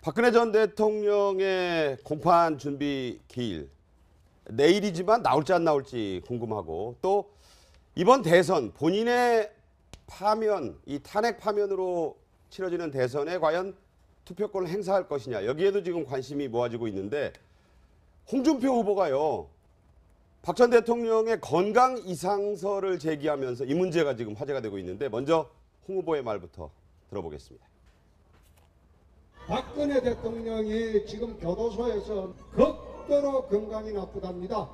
박근혜 전 대통령의 공판 준비 기일 내일이지만 나올지 안 나올지 궁금하고 또 이번 대선 본인의 파면, 이 탄핵 파면으로 치러지는 대선에 과연 투표권을 행사할 것이냐 여기에도 지금 관심이 모아지고 있는데 홍준표 후보가요. 박 전 대통령의 건강 이상설을 제기하면서 이 문제가 지금 화제가 되고 있는데 먼저 홍 후보의 말부터 들어보겠습니다. 박근혜 대통령이 지금 교도소에서 극도로 건강이 나쁘답니다.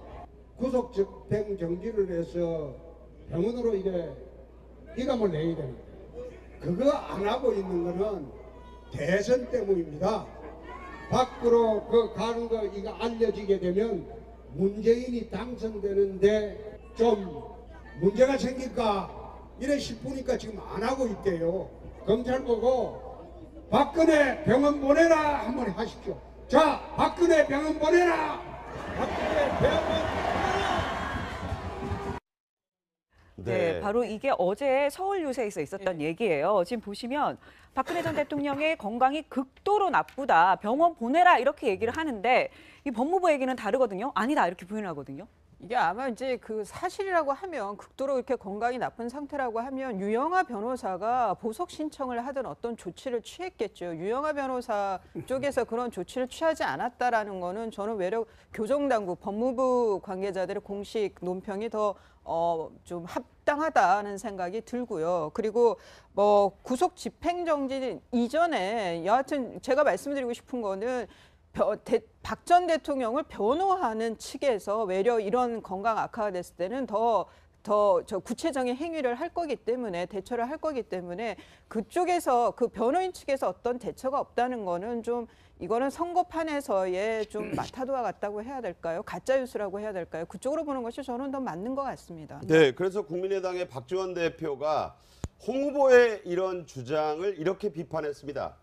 구속 집행 정지를 해서 병원으로 이게 이감을 내야 됩니다. 그거 안 하고 있는 거는 대선 때문입니다. 밖으로 그 가는 거 이거 알려지게 되면 문재인이 당선되는데 좀 문제가 생길까 이래 싶으니까 지금 안 하고 있대요. 검찰 보고 박근혜 병원 보내라 한번 하십시오. 자, 박근혜 병원 보내라. 박근혜 병원 보내라. 네, 바로 이게 어제 서울 유세에서 있었던 얘기예요. 지금 보시면 박근혜 전 대통령의 건강이 극도로 나쁘다. 병원 보내라 이렇게 얘기를 하는데 이 법무부 얘기는 다르거든요. 아니다 이렇게 부인을 하거든요. 이게 아마 이제 그 사실이라고 하면 극도로 이렇게 건강이 나쁜 상태라고 하면 유영하 변호사가 보석 신청을 하든 어떤 조치를 취했겠죠. 유영하 변호사 쪽에서 그런 조치를 취하지 않았다라는 거는 저는 외려 교정당국 법무부 관계자들의 공식 논평이 더 좀 합당하다는 생각이 들고요. 그리고 뭐 구속 집행정지 이전에 여하튼 제가 말씀드리고 싶은 거는 박 전 대통령을 변호하는 측에서 외려 이런 건강 악화가 됐을 때는 더 구체적인 행위를 할 거기 때문에 대처를 할 거기 때문에 그쪽에서 그 변호인 측에서 어떤 대처가 없다는 거는 좀 이거는 선거판에서의 좀 마타도와 같다고 해야 될까요? 가짜 뉴스라고 해야 될까요? 그쪽으로 보는 것이 저는 더 맞는 것 같습니다. 네, 그래서 국민의당의 박지원 대표가 홍 후보의 이런 주장을 이렇게 비판했습니다.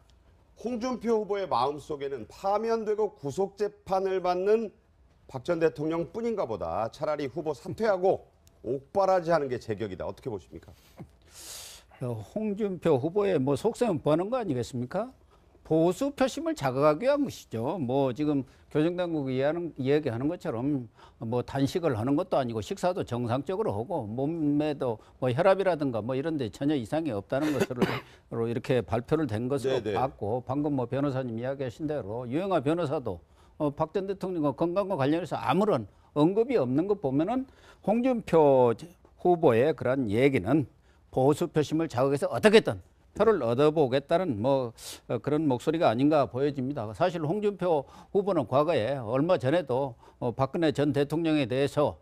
홍준표 후보의 마음속에는 파면되고 구속재판을 받는 박 전 대통령 뿐인가 보다. 차라리 후보 사퇴하고 옥바라지하는 게 제격이다. 어떻게 보십니까? 홍준표 후보의 뭐 속셈은 버는 거 아니겠습니까? 보수 표심을 자극하기 위한 것이죠. 뭐 지금 교정당국이 이야기하는 것처럼 뭐 단식을 하는 것도 아니고 식사도 정상적으로 하고 몸에도 뭐 혈압이라든가 뭐 이런 데 전혀 이상이 없다는 것으로 이렇게 발표를 된 것으로 네네. 봤고 방금 뭐 변호사님 이야기하신 대로 유영하 변호사도 박 전 대통령과 건강과 관련해서 아무런 언급이 없는 것 보면은 홍준표 후보의 그런 얘기는 보수 표심을 자극해서 어떻게든 표를 얻어보겠다는 뭐 그런 목소리가 아닌가 보여집니다. 사실 홍준표 후보는 과거에 얼마 전에도 박근혜 전 대통령에 대해서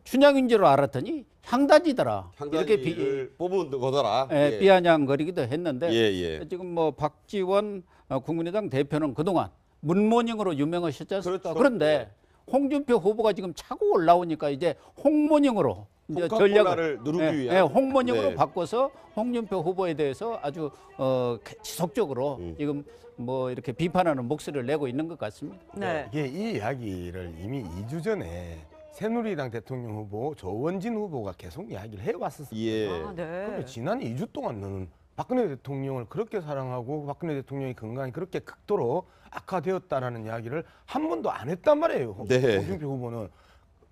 춘향인 줄 알았더니 향단지더라. 이렇게 뽑은 거더라. 예, 비아냥거리기도 했는데 예. 지금 뭐 박지원 국민의당 대표는 그동안 문모닝으로 유명하셨지 않습니까? 그렇죠. 그런데 홍준표 후보가 지금 차고 올라오니까 이제 홍모닝으로 이제 전략을 누르기 위한 홍모닝으로 바꿔서 홍준표 후보에 대해서 아주 지속적으로 지금 뭐 이렇게 비판하는 목소리를 내고 있는 것 같습니다. 네. 이게 이 이야기를 이미 2주 전에 새누리당 대통령 후보 조원진 후보가 계속 이야기를 해왔었어요. 예. 아, 네. 근데 지난 2주 동안 너는 박근혜 대통령을 그렇게 사랑하고 박근혜 대통령의 건강이 그렇게 극도로 악화되었다라는 이야기를 한 번도 안 했단 말이에요. 네. 홍준표 후보는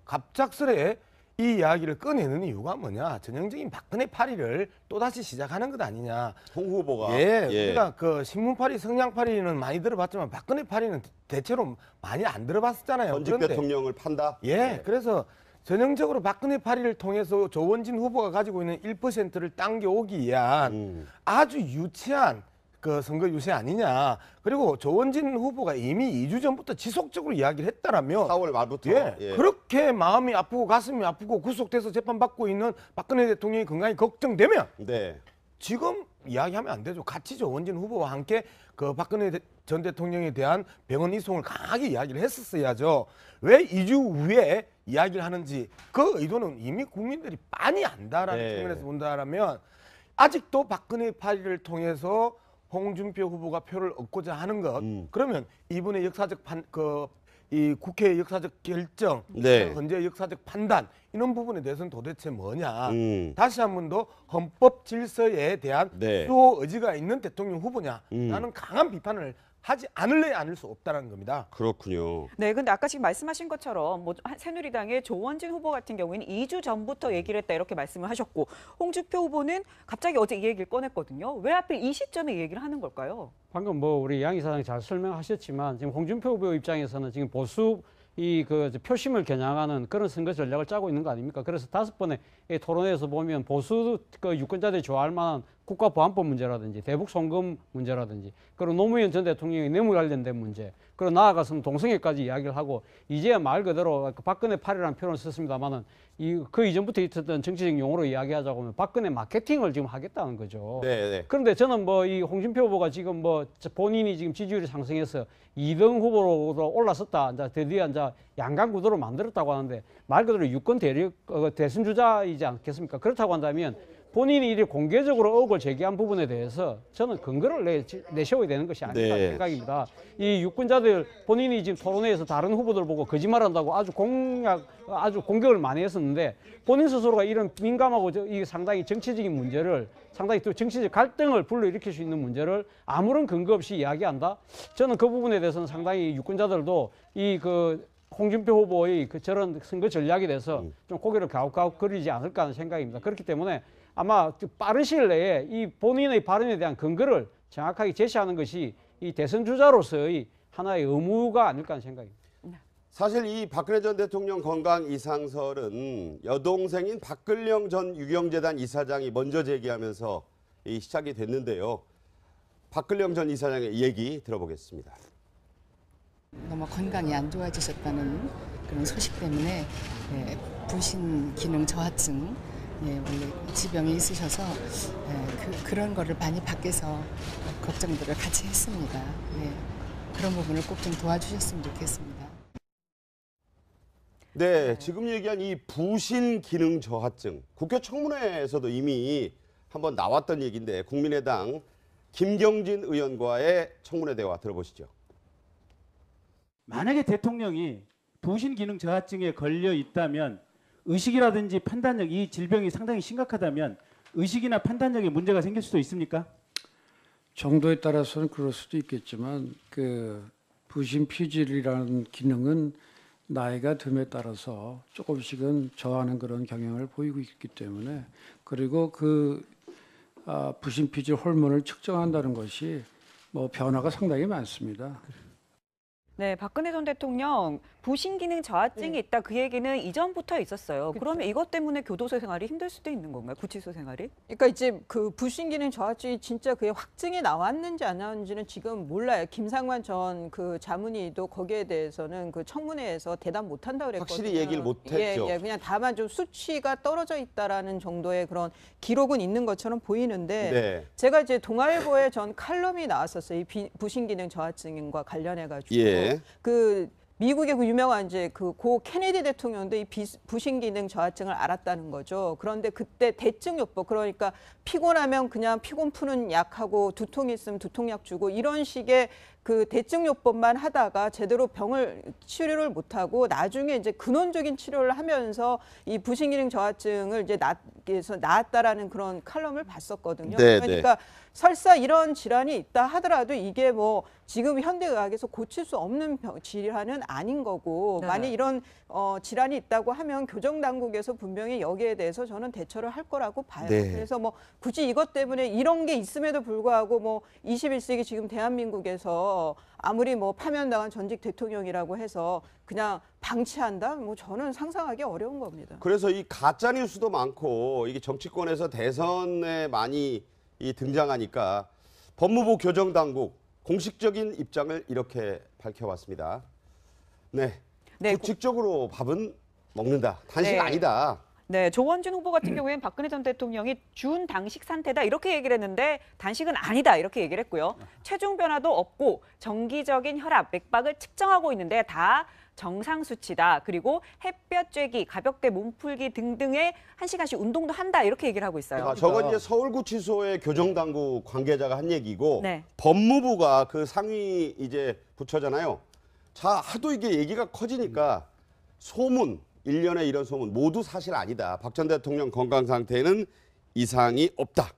갑작스레 이 이야기를 꺼내는 이유가 뭐냐? 전형적인 박근혜 파리를 또다시 시작하는 것 아니냐? 홍 후보가 우리가 그 신문파리, 성냥파리는 많이 들어봤지만 박근혜 파리는 대체로 많이 안 들어봤었잖아요. 전직 대통령을 판다. 그래서 전형적으로 박근혜 파리를 통해서 조원진 후보가 가지고 있는 1%를 당겨오기 위한 아주 유치한 그 선거 유세 아니냐. 그리고 조원진 후보가 이미 2주 전부터 지속적으로 이야기를 했다라면 4월 말부터 그렇게 마음이 아프고 가슴이 아프고 구속돼서 재판받고 있는 박근혜 대통령의 건강이 걱정되면 지금 이야기하면 안 되죠. 같이 조원진 후보와 함께 그 박근혜 전 대통령에 대한 병원 이송을 강하게 이야기를 했었어야죠. 왜 2주 후에 이야기를 하는지 그 의도는 이미 국민들이 많이 안다라는 측면에서 본다라면 아직도 박근혜 파리를 통해서 홍준표 후보가 표를 얻고자 하는 것 그러면 이분의 역사적 이 국회의 역사적 결정, 네. 헌재의 역사적 판단 이런 부분에 대해서는 도대체 뭐냐. 음. 다시 한 번 더 헌법 질서에 대한 네. 수호 의지가 있는 대통령 후보냐라는 강한 비판을 하지 않을래 않을 수 없다는 겁니다. 그렇군요. 네, 근데 아까 지금 말씀하신 것처럼 뭐 새누리당의 조원진 후보 같은 경우에는 2주 전부터 얘기를 했다 이렇게 말씀을 하셨고 홍준표 후보는 갑자기 어제 이 얘기를 꺼냈거든요. 왜 하필 이 시점에 이 얘기를 하는 걸까요? 방금 뭐 우리 양 이사장이 잘 설명하셨지만 지금 홍준표 후보 입장에서는 지금 보수 그 표심을 겨냥하는 그런 선거 전략을 짜고 있는 거 아닙니까? 그래서 5번의 토론회에서 보면 보수 그 유권자들이 좋아할 만한 국가보안법 문제라든지 대북 송금 문제라든지 그리고 노무현 전 대통령의 뇌물 관련된 문제 그리고 나아가서는 동성애까지 이야기를 하고 이제야 말 그대로 박근혜 팔이라는 표현을 썼습니다만은 그 이전부터 있었던 정치적 용어로 이야기하자고 하면 박근혜 마케팅을 지금 하겠다는 거죠. 네. 그런데 저는 뭐 이 홍준표 후보가 지금 뭐 본인이 지금 지지율이 상승해서 2등 후보로 올라섰다. 이제 드디어 이제 양강 구도로 만들었다고 하는데 말 그대로 유권 대선 주자이지 않겠습니까? 그렇다고 한다면 본인이 이렇게 공개적으로 의혹을 제기한 부분에 대해서 저는 근거를 내세워야 되는 것이 아닐까 네. 생각입니다. 이 유권자들 본인이 지금 토론회에서 다른 후보들 보고 거짓말한다고 아주 공격을 많이 했었는데 본인 스스로가 이런 민감하고 이 상당히 정치적인 문제를 상당히 또 정치적 갈등을 불러일으킬 수 있는 문제를 아무런 근거 없이 이야기한다. 저는 그 부분에 대해서는 상당히 유권자들도 홍준표 후보의 저런 선거 전략에 대해서 좀 고개를 갸웃갸웃거리지 않을까 하는 생각입니다. 그렇기 때문에 아마 빠른 시일 내에 이 본인의 발언에 대한 근거를 정확하게 제시하는 것이 이 대선 주자로서의 하나의 의무가 아닐까 하는 생각입니다. 사실 이 박근혜 전 대통령 건강 이상설은 여동생인 박근령 전 유경재단 이사장이 먼저 제기하면서 시작이 됐는데요. 박근령 전 이사장의 얘기 들어보겠습니다. 너무 건강이 안 좋아지셨다는 그런 소식 때문에 부신 기능 저하증 원래 지병이 있으셔서 그런 거를 많이 밖에서 걱정들을 같이 했습니다. 그런 부분을 꼭 좀 도와주셨으면 좋겠습니다. 네, 지금 얘기한 이 부신 기능 저하증 국회 청문회에서도 이미 한번 나왔던 얘기인데 국민의당 김경진 의원과의 청문회 대화 들어보시죠. 만약에 대통령이 부신 기능 저하증에 걸려 있다면 의식이라든지 판단력, 이 질병이 상당히 심각하다면 의식이나 판단력에 문제가 생길 수도 있습니까? 정도에 따라서는 그럴 수도 있겠지만 그 부신 피질이라는 기능은 나이가 듦에 따라서 조금씩은 저하는 그런 경향을 보이고 있기 때문에 그리고 부신 피질 호르몬을 측정한다는 것이 뭐 변화가 상당히 많습니다. 네, 박근혜 전 대통령 부신 기능 저하증이 있다 그 얘기는 이전부터 있었어요. 그러면 이것 때문에 교도소 생활이 힘들 수도 있는 건가요? 구치소 생활이? 그러니까 이제 그 부신 기능 저하증이 진짜 그게 확증이 나왔는지 안 나왔는지는 지금 몰라요. 김상관 전 그 자문위도 거기에 대해서는 그 청문회에서 대답 못 한다 그랬거든요. 확실히 얘기를 못 했죠. 그냥 다만 좀 수치가 떨어져 있다라는 정도의 그런 기록은 있는 것처럼 보이는데 네. 제가 이제 동아일보에 전 칼럼이 나왔었어요. 이 부신 기능 저하증과 관련해 가지고 그 미국의 그 유명한 이제 그 고 케네디 대통령도 이 부신 기능 저하증을 알았다는 거죠. 그런데 그때 대증요법 그러니까 피곤하면 그냥 피곤 푸는 약하고 두통이 있으면 두통약 주고 이런 식의 그 대증요법만 하다가 제대로 병을 치료를 못하고 나중에 이제 근원적인 치료를 하면서 이 부신 기능 저하증을 이제 나았다라는 그런 칼럼을 봤었거든요. 그러니까 설사 이런 질환이 있다 하더라도 이게 뭐 지금 현대의학에서 고칠 수 없는 질환은 아닌 거고 만약 이런 질환이 있다고 하면 교정당국에서 분명히 여기에 대해서 저는 대처를 할 거라고 봐요. 그래서 뭐 굳이 이것 때문에 이런 게 있음에도 불구하고 뭐 21세기 지금 대한민국에서 아무리 뭐 파면당한 전직 대통령이라고 해서 그냥 방치한다? 뭐 저는 상상하기 어려운 겁니다. 그래서 이 가짜 뉴스도 많고 이게 정치권에서 대선에 많이 등장하니까 법무부 교정당국 공식적인 입장을 이렇게 밝혀왔습니다. 규칙적으로 밥은 먹는다. 단식 아니다. 네, 조원진 후보 같은 경우에는 박근혜 전 대통령이 준 당식 상태다 이렇게 얘기를 했는데 단식은 아니다 이렇게 얘기를 했고요. 체중 변화도 없고 정기적인 혈압, 맥박을 측정하고 있는데 다 정상 수치다. 그리고 햇볕 쬐기, 가볍게 몸풀기 등등의 1시간씩 운동도 한다 이렇게 얘기를 하고 있어요. 저건 이제 서울구치소의 교정당국 관계자가 한 얘기고 법무부가 그 상위 이제 부처잖아요. 자, 하도 이게 얘기가 커지니까 소문, 일련의 이런 소문 모두 사실 아니다. 박 전 대통령 건강 상태에는 이상이 없다.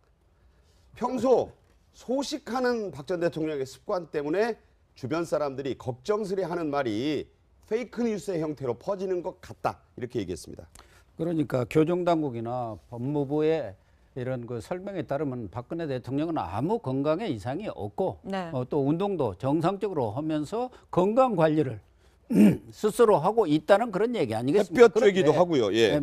평소 소식하는 박 전 대통령의 습관 때문에 주변 사람들이 걱정스레하는 말이 페이크 뉴스의 형태로 퍼지는 것 같다. 이렇게 얘기했습니다. 그러니까 교정당국이나 법무부의 이런 그 설명에 따르면 박근혜 대통령은 아무 건강에 이상이 없고 네. 또 운동도 정상적으로 하면서 건강 관리를 스스로 하고 있다는 그런 얘기 아니겠습니까? 햇볕 쬐기도 하고요. 예.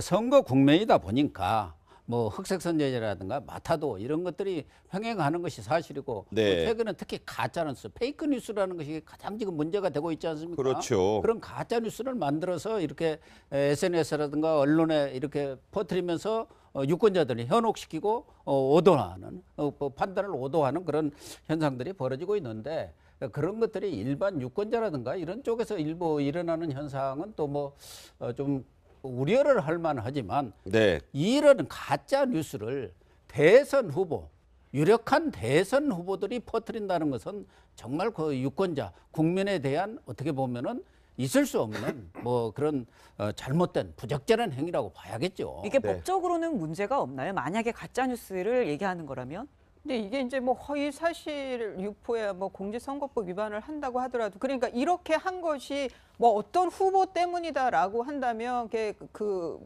선거 국면이다 보니까 뭐 흑색선전이라든가 마타도 이런 것들이 횡행하는 것이 사실이고 네. 최근에 특히 가짜뉴스, 페이크 뉴스라는 것이 가장 지금 문제가 되고 있지 않습니까? 그렇죠. 그런 가짜뉴스를 만들어서 이렇게 SNS라든가 언론에 이렇게 퍼뜨리면서 유권자들이 현혹시키고 오도하는 판단을 오도하는 그런 현상들이 벌어지고 있는데 그런 것들이 일반 유권자라든가 이런 쪽에서 일부 일어나는 현상은 또 뭐 좀 우려를 할 만하지만 네. 이런 가짜 뉴스를 대선 후보, 유력한 대선 후보들이 퍼뜨린다는 것은 정말 그 유권자, 국민에 대한 어떻게 보면은 있을 수 없는 뭐 그런 잘못된 부적절한 행위라고 봐야겠죠. 이게 네. 법적으로는 문제가 없나요? 만약에 가짜 뉴스를 얘기하는 거라면? 근데 이게 이제 뭐 허위 사실 유포야 뭐 공직선거법 위반을 한다고 하더라도 그러니까 이렇게 한 것이 뭐 어떤 후보 때문이다라고 한다면 그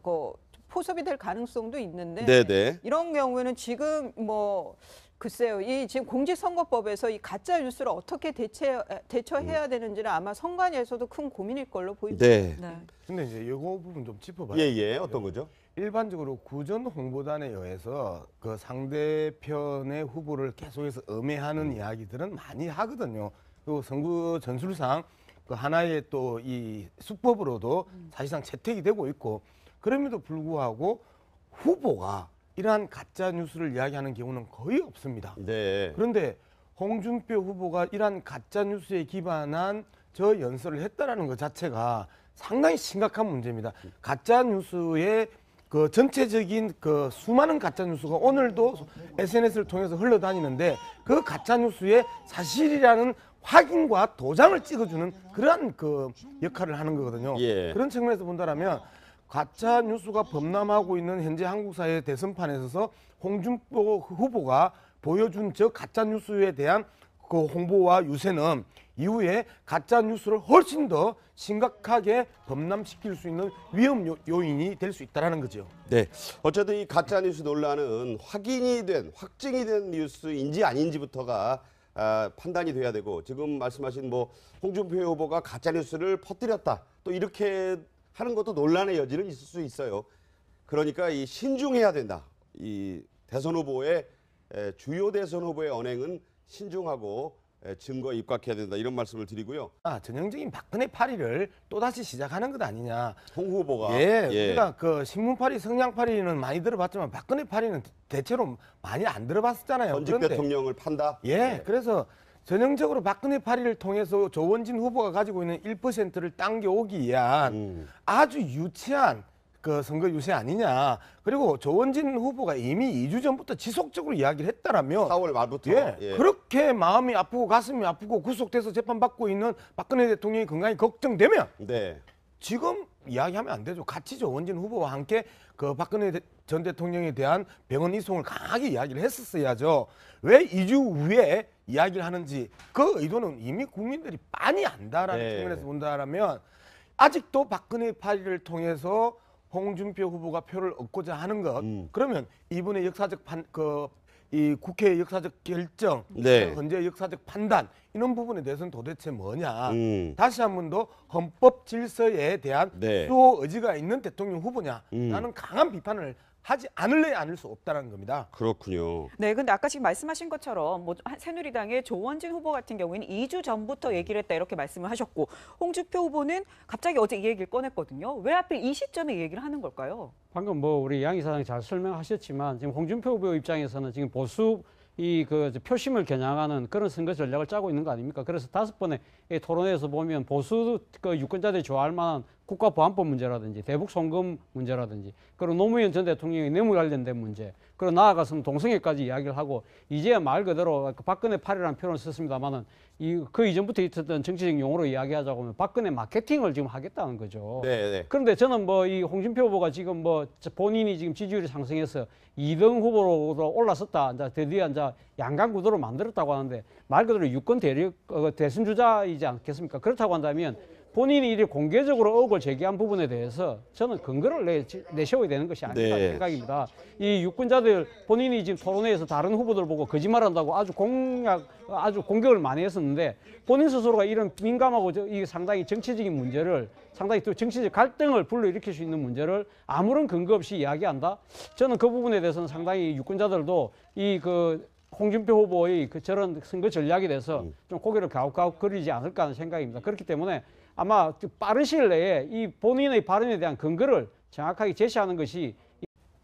포섭이 될 가능성도 있는데 네네. 이런 경우에는 지금 뭐 글쎄요, 이 지금 공직선거법에서 이 가짜 뉴스를 어떻게 대처해야 되는지는 아마 선관위에서도 큰 고민일 걸로 보입니다. 네. 네. 근데 이제 이거 부분 좀 짚어봐요. 예. 어떤 거죠? 일반적으로 구전 홍보단에 의해서 그 상대편의 후보를 계속해서 음해하는 이야기들은 많이 하거든요. 그리고 선거 전술상 그 하나의 또 이 수법으로도 사실상 채택이 되고 있고 그럼에도 불구하고 후보가 이러한 가짜 뉴스를 이야기하는 경우는 거의 없습니다. 네. 그런데 홍준표 후보가 이러한 가짜 뉴스에 기반한 저 연설을 했다라는 것 자체가 상당히 심각한 문제입니다. 가짜 뉴스의 그 전체적인 그 수많은 가짜 뉴스가 오늘도 SNS를 통해서 흘러다니는데 그 가짜 뉴스의 사실이라는 확인과 도장을 찍어주는 그러한 그 역할을 하는 거거든요. 예. 그런 측면에서 본다면 가짜 뉴스가 범람하고 있는 현재 한국 사회 대선판에 있어서 홍준표 후보가 보여준 저 가짜 뉴스에 대한 그 홍보와 유세는 이후에 가짜 뉴스를 훨씬 더 심각하게 범람시킬 수 있는 위험 요인이 될 수 있다라는 거죠. 네. 어쨌든 이 가짜 뉴스 논란은 확증이 된 뉴스인지 아닌지부터가 판단이 돼야 되고 지금 말씀하신 뭐 홍준표 후보가 가짜 뉴스를 퍼뜨렸다. 또 이렇게 하는 것도 논란의 여지는 있을 수 있어요. 그러니까 이 신중해야 된다. 이 대선 후보의 주요 대선 후보의 언행은 신중하고 증거에 입각해야 된다. 이런 말씀을 드리고요. 전형적인 박근혜 파리를 또다시 시작하는 것 아니냐. 홍 후보가. 예. 우리가 그 신문파리, 성냥파리는 많이 들어봤지만 박근혜 파리는 대체로 많이 안 들어봤었잖아요. 전직 그런데 대통령을 판다. 예. 네. 그래서 전형적으로 박근혜 파리를 통해서 조원진 후보가 가지고 있는 1%를 당겨오기 위한 아주 유치한 그 선거 유세 아니냐. 그리고 조원진 후보가 이미 2주 전부터 지속적으로 이야기를 했다라면 4월 말부터. 예, 그렇게 마음이 아프고 가슴이 아프고 구속돼서 재판받고 있는 박근혜 대통령이 건강이 걱정되면 네. 지금 이야기하면 안 되죠. 같이 조원진 후보와 함께 그 박근혜 전 대통령에 대한 병원 이송을 강하게 이야기를 했었어야죠. 왜 2주 후에 이야기를 하는지 그 의도는 이미 국민들이 빤히 안다라는 네. 측면에서 본다라면 아직도 박근혜 파리를 통해서 홍준표 후보가 표를 얻고자 하는 것 그러면 이번에 역사적 이 국회의 역사적 결정, 네. 현재 역사적 판단 이런 부분에 대해서는 도대체 뭐냐. 다시 한 번 더 헌법 질서에 대한 네. 수호 의지가 있는 대통령 후보냐. 라는 강한 비판을 하지 않을래야 않을 수 없다는 겁니다. 그렇군요. 네, 근데 아까 지금 말씀하신 것처럼 뭐 새누리당의 조원진 후보 같은 경우에는 2주 전부터 얘기를 했다 이렇게 말씀을 하셨고 홍준표 후보는 갑자기 어제 이 얘기를 꺼냈거든요. 왜 하필 이 시점에 이 얘기를 하는 걸까요? 방금 뭐 우리 양 이사장이 잘 설명하셨지만 지금 홍준표 후보 입장에서는 지금 보수 그 표심을 겨냥하는 그런 선거 전략을 짜고 있는 거 아닙니까? 그래서 5번의 토론회에서 보면 보수 그 유권자들이 좋아할 만한 국가보안법 문제라든지 대북 송금 문제라든지 그리고 노무현 전 대통령의 뇌물 관련된 문제 그리고 나아가서는 동성애까지 이야기를 하고 이제야 말 그대로 박근혜 팔이라는 표현을 썼습니다만은 그 이전부터 있었던 정치적 용어로 이야기하자고 하면 박근혜 마케팅을 지금 하겠다는 거죠. 네. 그런데 저는 뭐 이 홍준표 후보가 지금 뭐 본인이 지금 지지율이 상승해서 2등 후보로 올라섰다. 이제 드디어 이제 양강 구도를 만들었다고 하는데 말 그대로 유권 대선 주자이지 않겠습니까? 그렇다고 한다면 본인이 이제 공개적으로 의혹을 제기한 부분에 대해서 저는 근거를 내세워야 되는 것이 아닐까 생각입니다. 이 유권자들 본인이 지금 토론회에서 다른 후보들 보고 거짓말한다고 아주 공격을 많이 했었는데 본인 스스로가 이런 민감하고 이 상당히 정치적인 문제를 상당히 또 정치적 갈등을 불러일으킬 수 있는 문제를 아무런 근거 없이 이야기한다. 저는 그 부분에 대해서는 상당히 유권자들도 홍준표 후보의 저런 선거 전략에 대해서 좀 고개를 갸웃갸웃거리지 않을까 하는 생각입니다. 그렇기 때문에 아마 빠른 시일 내에 이 본인의 발언에 대한 근거를 정확하게 제시하는 것이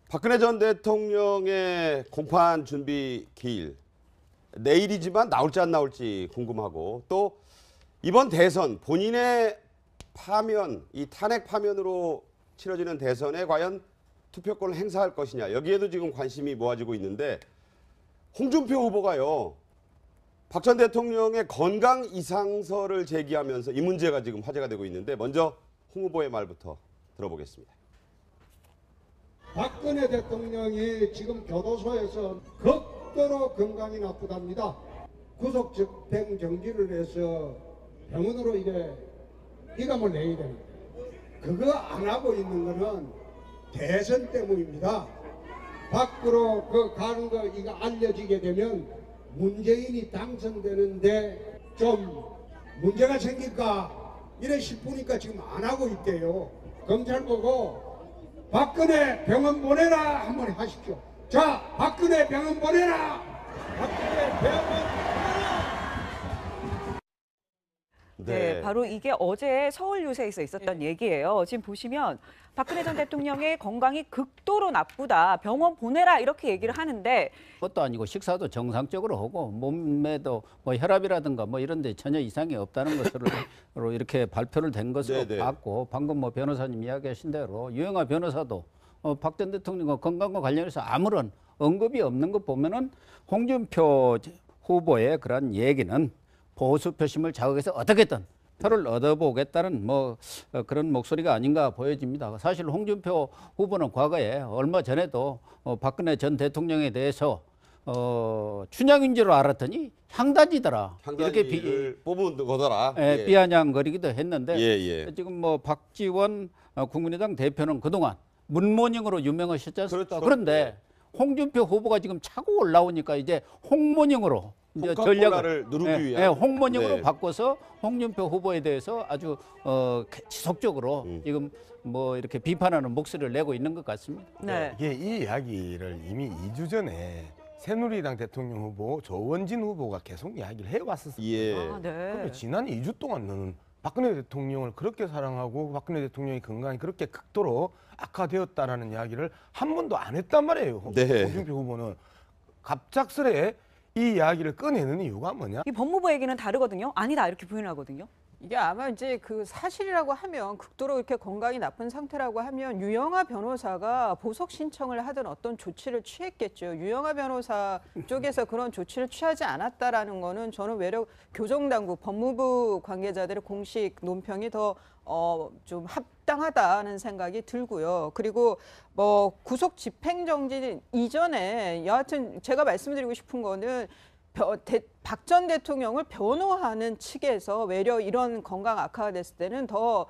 박근혜 전 대통령의 공판 준비 기일 내일이지만 나올지 안 나올지 궁금하고 또 이번 대선 본인의 파면, 이 탄핵 파면으로 치러지는 대선에 과연 투표권을 행사할 것이냐 여기에도 지금 관심이 모아지고 있는데 홍준표 후보가요. 박 전 대통령의 건강 이상설을 제기하면서 이 문제가 지금 화제가 되고 있는데 먼저 홍 후보의 말부터 들어보겠습니다. 박근혜 대통령이 지금 교도소에서 극도로 건강이 나쁘답니다. 구속 집행 정지를 해서 병원으로 이감을 내야 되는데 그거 안 하고 있는 거는 대선 때문입니다. 밖으로 가는 거 이거 알려지게 되면 문재인이 당선되는데 좀 문제가 생길까 이래 싶으니까 지금 안 하고 있대요. 검찰 보고 박근혜 병원 보내라 한번 하십시오. 자, 박근혜 병원 보내라. 박근혜 병원 보내라. 네, 바로 이게 어제 서울 유세에서 있었던 얘기예요. 지금 보시면 박근혜 전 대통령의 건강이 극도로 나쁘다. 병원 보내라 이렇게 얘기를 하는데 그것도 아니고 식사도 정상적으로 하고 몸에도 뭐 혈압이라든가 뭐 이런 데 전혀 이상이 없다는 것으로 이렇게 발표를 된 것으로 봤고 방금 뭐 변호사님 이야기하신 대로 유영하 변호사도 박 전 대통령과 건강과 관련해서 아무런 언급이 없는 것 보면은 홍준표 후보의 그런 얘기는 보수 표심을 자극해서 어떻게든 표를 얻어보겠다는 그런 목소리가 아닌가 보여집니다. 사실 홍준표 후보는 과거에 얼마 전에도 박근혜 전 대통령에 대해서 춘향인 줄 알았더니 향단지더라. 이렇게 뽑은 거더라. 비아냥거리기도 했는데 지금 박지원 국민의당 대표는 그동안 문모닝으로 유명하셨지 않습니까? 그렇죠. 그런데 홍준표 후보가 지금 차고 올라오니까 이제 홍모닝으로 이제 전략을 누르기 위한 홍모닝으로 바꿔서 홍준표 후보에 대해서 아주 지속적으로 지금 이렇게 비판하는 목소리를 내고 있는 것 같습니다. 네. 이게 이 이야기를 이미 2주 전에 새누리당 대통령 후보 조원진 후보가 계속 이야기를 해왔었습니다. 그런데 지난 2주 동안 너는 박근혜 대통령을 그렇게 사랑하고 박근혜 대통령의 건강이 그렇게 극도로 악화되었다라는 이야기를 한 번도 안 했단 말이에요. 홍준표 후보는 갑작스레 이 이야기를 꺼내는 이유가 뭐냐? 이 법무부 얘기는 다르거든요. 아니다 이렇게 부인을 하거든요. 이게 아마 이제 그 사실이라고 하면 극도로 이렇게 건강이 나쁜 상태라고 하면 유영하 변호사가 보석 신청을 하든 어떤 조치를 취했겠죠. 유영하 변호사 쪽에서 그런 조치를 취하지 않았다라는 거는 저는 외려 교정당국 법무부 관계자들의 공식 논평이 더 좀 합당하다는 생각이 들고요. 그리고 구속 집행정지 이전에 여하튼 제가 말씀드리고 싶은 거는 박 전 대통령을 변호하는 측에서 외려 이런 건강 악화가 됐을 때는 더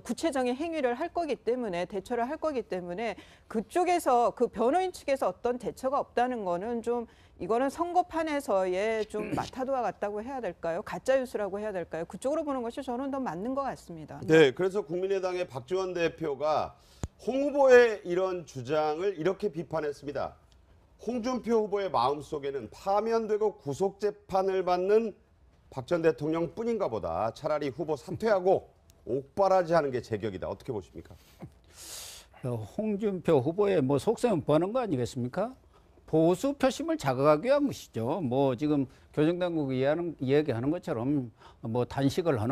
구체적인 행위를 할 거기 때문에 대처를 할 거기 때문에 그쪽에서 그 변호인 측에서 어떤 대처가 없다는 거는 좀 이거는 선거판에서의 좀 마타도와 같다고 해야 될까요? 가짜 뉴스라고 해야 될까요? 그쪽으로 보는 것이 저는 더 맞는 것 같습니다. 네, 그래서 국민의당의 박지원 대표가 홍 후보의 이런 주장을 이렇게 비판했습니다. 홍준표 후보의 마음속에는 파면되고 구속재판을 받는 박 전 대통령 뿐인가 보다. 차라리 후보 사퇴하고 옥바라지 하는 게 제격이다. 어떻게 보십니까? 홍준표 후보의 속셈은 버는 거 아니겠습니까? 보수 표심을 자극하기 위한 것이죠. 지금 교정당국이 이야기하는 것처럼 단식을 하는